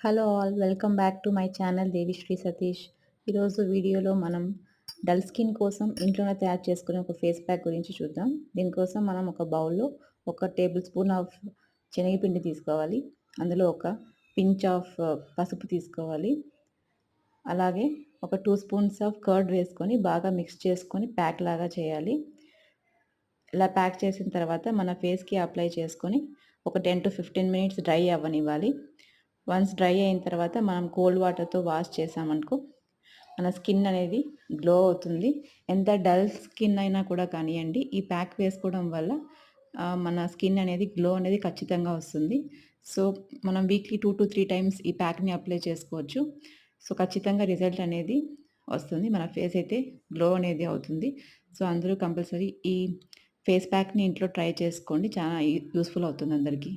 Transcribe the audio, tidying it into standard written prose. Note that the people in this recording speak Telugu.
Hello all welcome back to my channel Devishri Satish. ఈరోజు వీడియోలో మనం డల్ స్కిన్ కోసం ఇంట్లోనే తయారు చేసుకునే ఒక ఫేస్ ప్యాక్ గురించి చూద్దాం. దీనికోసం మనం ఒక బౌల్లో 1 టేబుల్ స్పూన్ ఆఫ్ శనగపిండి తీసుకోవాలి. అందులో ఒక పించ్ ఆఫ్ పసుపు తీసుకోవాలి. అలాగే ఒక 2 స్పూన్స్ ఆఫ్ కర్డ్ వేసుకొని బాగా మిక్స్ చేసుకొని ప్యాక్ లాగా చేయాలి. ఇలా ప్యాక్ చేసిన తర్వాత మన ఫేస్కి అప్లై చేసుకొని ఒక 10 to 15 మినిట్స్ డ్రై అవ్వనివ్వాలి. వన్స్ డ్రై అయిన తర్వాత మనం కోల్డ్ వాటర్తో వాష్ చేసామనుకో మన స్కిన్ అనేది గ్లో అవుతుంది. ఎంత డల్ స్కిన్ అయినా కూడా కానివ్వండి, ఈ ప్యాక్ వేసుకోవడం వల్ల మన స్కిన్ అనేది గ్లో అనేది ఖచ్చితంగా వస్తుంది. సో మనం వీక్లీ 2 to 3 టైమ్స్ ఈ ప్యాక్ని అప్లై చేసుకోవచ్చు. సో ఖచ్చితంగా రిజల్ట్ అనేది వస్తుంది. మన ఫేస్ అయితే గ్లో అనేది అవుతుంది. సో అందరూ కంపల్సరీ ఈ ఫేస్ ప్యాక్ని ఇంట్లో ట్రై చేసుకోండి. చాలా యూస్ఫుల్ అవుతుంది అందరికీ.